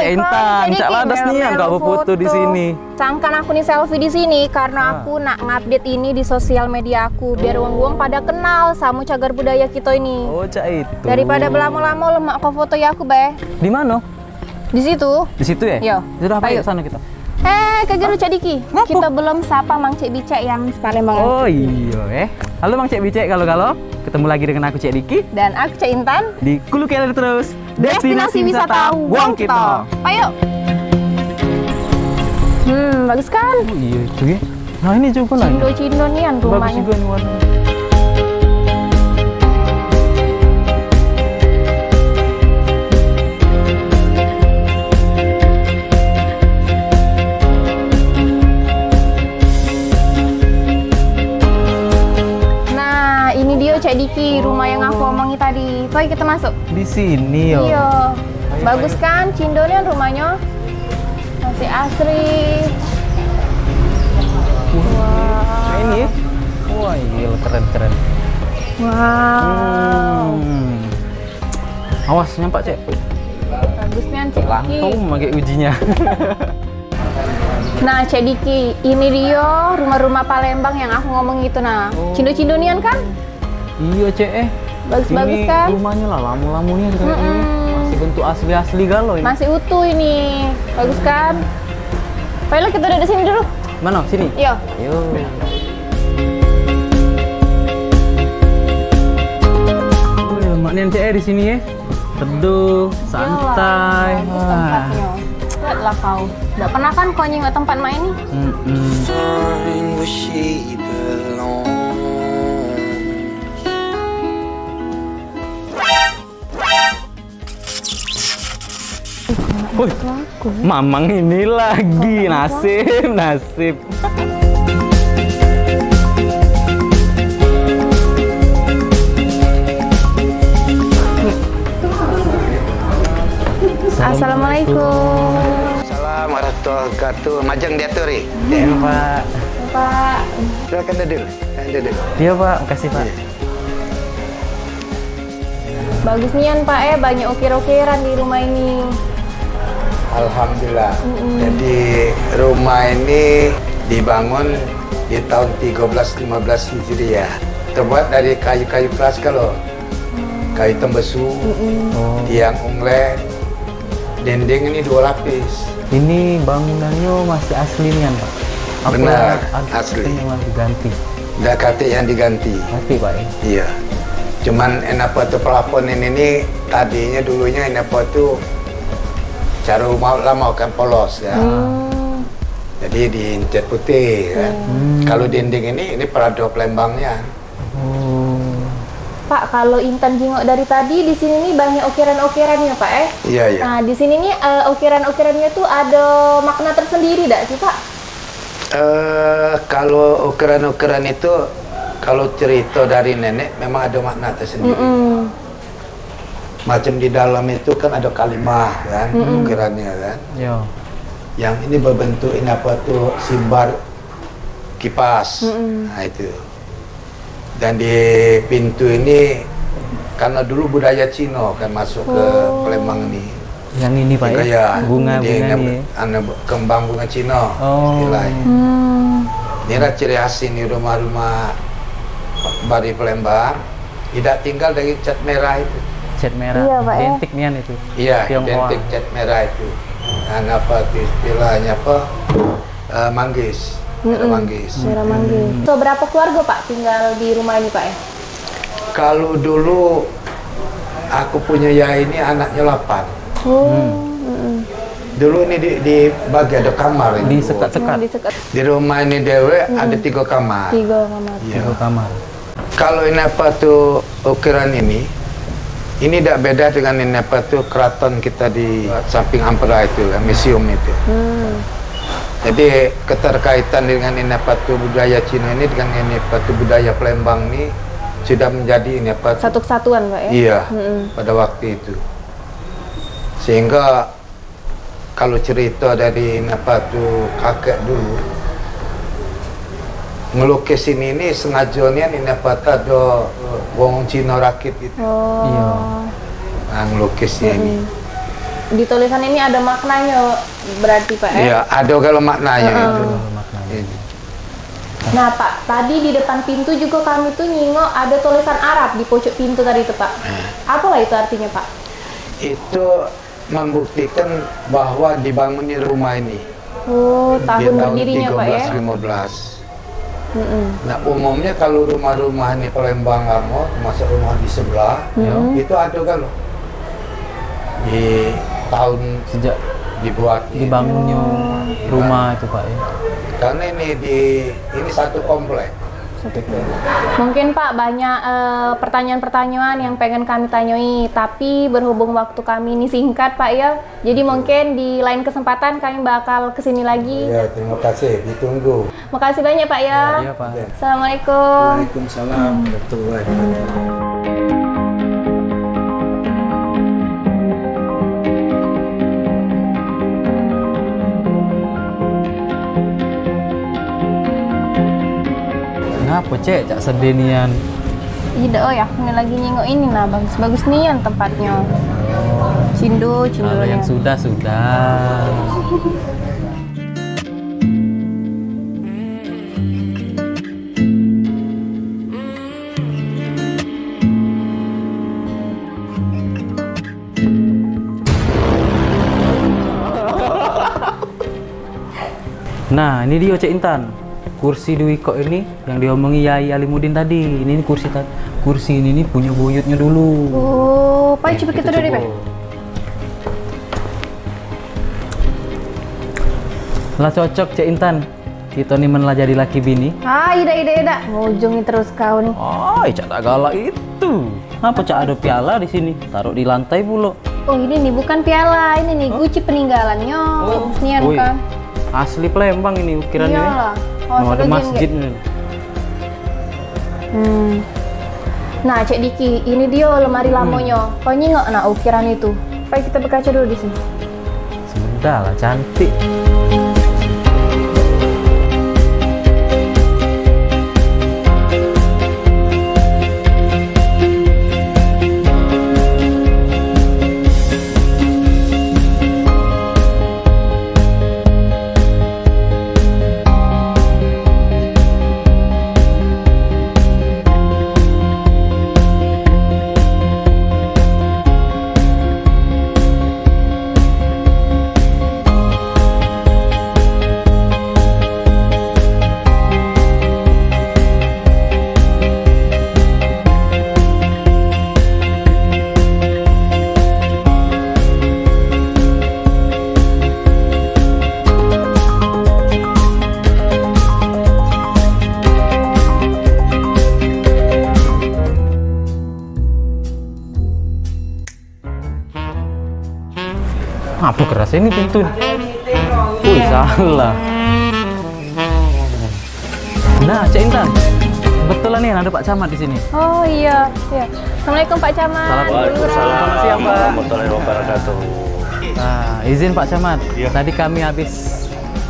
Intan, Cak Ladas nih yang kau foto di sini. Sangkan aku nih selfie di sini karena aku nak ngupdate ini di sosial media aku biar wong-wong pada kenal sama cagar budaya kita ini. Oh, Cak itu. Daripada belamo-lamo lemak kau foto ya aku, Be. Di mana? Di situ. Di situ ya? Iya. Sudah apa ya sana kita? Kagak Cak Diki. Kita belum sapa Mang Cek Bicek yang Palembang. Oh iya Halo Mang Cek Bicek, kalau ketemu lagi dengan aku Cek Diki dan aku Cek Intan di Kulu Keler terus. Destinasi wisata Wong Kito. Ayo. Bagus kan? Oh iya itu ya. Nah ini juga lah. Cindo-cindo nian rumahnya. Bagus juga nih warnanya. Cek Diki, rumah yang aku omongi tadi. Ayo kita masuk. Di sini yo. Iya. Bagus kan Cindonya rumahnya? Masih asri. Nah ini ya. Wah, iya keren. Wow. Awas nyampak, Cek. Bagusnya Cek Diki. Langsung pakai ujinya. Nah, Cek Diki, ini dia rumah-rumah Palembang yang aku ngomong itu nah. Cindo-cindonian kan? Iya Cek Bagus-bagus kan? Rumahnya lah lamu-lamunya juga masih bentuk asli-asli galau ini. Masih utuh ini. Bagus kan? Ayolah kita udah di sini dulu. Mana? Sini? Iya. Yuk. Lemaknya Cek di sini ya. Teduh, santai. Bagus tempatnya. Lihatlah kau. Nggak pernah kan kau nyingok tempat main ini? Wih, Mamang ini lagi nasib. Assalamualaikum. Assalamualaikum warahmatullahi wabarakatuh. Majeng diaturi. Iya Pak. Pak. Silakan duduk. Iya Pak, makasih Pak. Bagus nian Pak banyak ukir-ukiran di rumah ini. Alhamdulillah. Jadi rumah ini dibangun di tahun 1315 Hijriah. Terbuat dari kayu-kayu keras kalau kayu tembesu, tiang unglet, dinding ini 2 lapis. Ini bangunannya masih asli nih Pak? Benar, asli. Yang diganti? Udah katik yang diganti. Ganti Pak ya? Iya. Cuman enapa tuh pelapon ini tadinya dulunya enapa tuh cara lama kan polos ya. Jadi dicat putih kan. Kalau dinding ini peradok Palembangnya. Pak, kalau Intan jengok dari tadi di sini nih banyak ukiran-ukirannya Pak Iya. Nah di sini nih ukiran-ukirannya tuh ada makna tersendiri tidak sih Pak? Kalau ukiran-ukiran itu kalau cerita dari nenek memang ada makna tersendiri. Macam di dalam itu kan ada kalimah kan, ukirannya kan. Iya. Yang ini berbentuk ini apa tuh simbar kipas. Nah itu. Dan di pintu ini karena dulu budaya Cina kan masuk ke Palembang ini. Yang ini Pak ya? Bunga-bunga ini. Kembang bunga Cina. Inilah ciri khas ini rumah-rumah Bari Palembang. Tidak tinggal dari cat merah itu. Cat merah, iya, Pak, identik nian itu. Iya, identik cat merah itu. Dan apa itu istilahnya apa? Manggis. Merah manggis. Merah manggis. So, berapa keluarga Pak tinggal di rumah ini Pak ya? Kalau dulu aku punya ya ini anaknya 8. Dulu ini dibagi ada kamar ini. Disekat-sekat. Di rumah ini dewe ada 3 kamar. 3 kamar. Ya. 3 kamar. Kalau ini apa tuh ukiran ini tidak beda dengan ini apa tuh keraton kita di samping Ampera itu, museum itu. Jadi keterkaitan dengan ini apa tuh budaya Cina ini dengan ini apa tuh budaya Palembang ini sudah menjadi ini apa satu kesatuan Pak ya? Iya, pada waktu itu. Sehingga kalau cerita dari ini apa tuh kakek dulu ngelukis ini sengajanya ini apa tuh ada wong Cina rakit gitu. Iya. Nah, ngelukisnya ini. di tulisan ini ada maknanya berarti Pak ya? Iya, ada kalau maknanya itu. Ini. Nah Pak, tadi di depan pintu juga kami tuh nyingok ada tulisan Arab di pojok pintu tadi itu Pak. Apalah itu artinya Pak? Itu membuktikan bahwa dibangunnya rumah ini Oh, di tahun tahun berdirinya Pak ya? 1315. Nah, umumnya kalau rumah-rumah ini Palembang Armo, termasuk rumah di sebelah, itu ada kalau di tahun Sejak dibuat dibangunnya rumah itu Pak ya. karena ini satu komplek. Mungkin Pak banyak pertanyaan-pertanyaan yang pengen kami tanyai, tapi berhubung waktu kami ini singkat Pak ya, jadi mungkin di lain kesempatan kami bakal kesini lagi. Ya, terima kasih, ditunggu. Makasih banyak Pak ya. Iya Pak. Assalamualaikum. Waalaikumsalam warahmatullahi wabarakatuh. Kenapa Cek? Cak sedenian. Tidak, oh ya, ini lagi nyingok ini nah, bagus-bagus nian tempatnya. Kalau Cindonya. yang sudah. Nah, ini dia Cek Intan. Kursi Dwiko ini yang diomongi Yai Alimuddin tadi. Ini kursi ini nih punya buyutnya dulu. Oh, Pak coba kita dulu deh Pak. Lah cocok Cek Intan. Kita nih menelah jadi laki bini. Ah, ida. Ngujungi terus kau nih. Oh, Cak tak galak itu. Apa Cak ada piala di sini? Taruh di lantai pula. Oh, ini nih bukan piala, ini nih guci peninggalannya. Bagus nian Wih, kan. asli Palembang ini ukirannya. Iyalah. Oh, ada sebagian, masjid Ge. nih. Nah, Cek Diki, ini dia lemari lamonya. Kau nyingok nak ukiran itu. Baik, kita berkaca dulu di sini. Sudah lah, cantik. Apa keras ini pintu? Wih, salah. Nah, Cek Intan. Betulan nih ada Pak Camat di sini. Oh iya. Assalamualaikum Pak Camat. Waalaikumsalam. Selamat siang, Pak. Warahmatullahi wabarakatuh. Nah, izin Pak Camat. Iya. Tadi kami habis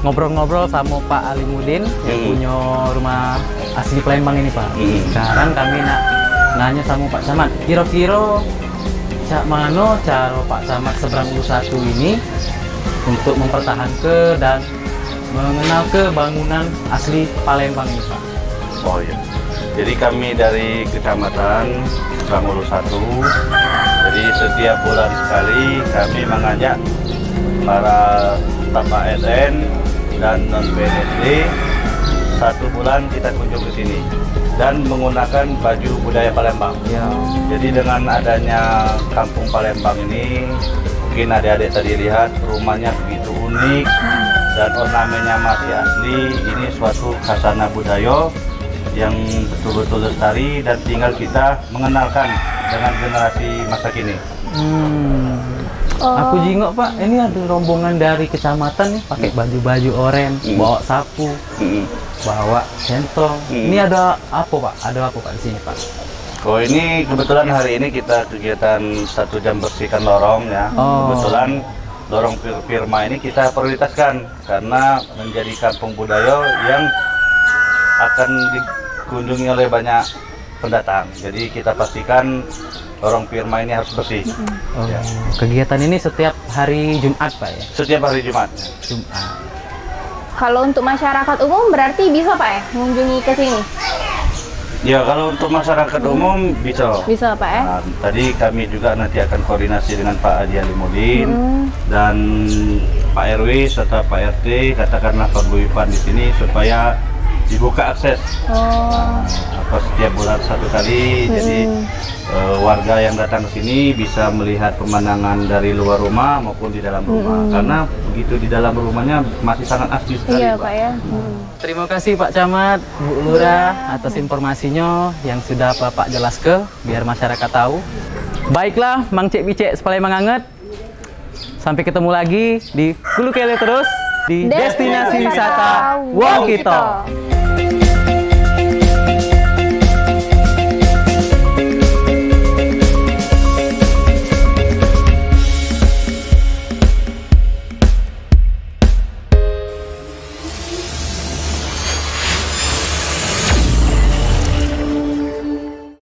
ngobrol-ngobrol sama Pak Alimuddin yang punya rumah asli Palembang ini, Pak. Sekarang kami nak nanya sama Pak Camat. Kira-kira cak mano cara Pak Camat seberang satu ini untuk mempertahankan dan mengenal ke bangunan asli Palembang ini, Pak? Oh iya. Jadi kami dari Kecamatan Seberang 1. Jadi setiap bulan sekali kami mengajak para staf ASN dan non PNSD 1 bulan kita kunjung ke sini dan menggunakan baju budaya Palembang. Ya. Jadi dengan adanya Kampung Palembang ini, mungkin adik-adik tadi lihat rumahnya begitu unik dan ornamennya masih asli. Ini suatu khasana budaya yang betul-betul lestari dan tinggal kita mengenalkan dengan generasi masa kini. Aku jingok Pak, ini ada rombongan dari kecamatan nih pakai baju-baju oranye, bawa sapu, bawa sentong. Ini ada apa Pak? Ada apa Pak di sini Pak? Oh ini kebetulan hari ini kita kegiatan 1 jam bersihkan lorong ya. Kebetulan lorong Firma ini kita prioritaskan karena menjadi kampung budaya yang akan dikunjungi oleh banyak pendatang. Jadi kita pastikan lorong Pirma ini harus bersih. Oh, Ya. kegiatan ini setiap hari Jumat Pak ya? Setiap hari Jumat. Jumat. Kalau untuk masyarakat umum berarti bisa Pak ya mengunjungi ke sini? Ya, kalau untuk masyarakat umum bisa. Bisa Pak ya? Nah, tadi kami juga nanti akan koordinasi dengan Pak Haji Alimudin dan Pak RW serta Pak RT, katakanlah paguyuban di sini supaya dibuka akses. Oh. Setiap bulan 1 kali, jadi warga yang datang ke sini bisa melihat pemandangan dari luar rumah maupun di dalam rumah. Karena begitu di dalam rumahnya masih sangat asli sekali. Iya Pak ya. Terima kasih Pak Camat, Bu Lurah atas informasinya yang sudah Bapak jelaskan biar masyarakat tahu. Baiklah, Mang Cek Bicek Palembang Anget. Sampai ketemu lagi di Hulu Kele terus di Destinasi Wisata Wong Kito.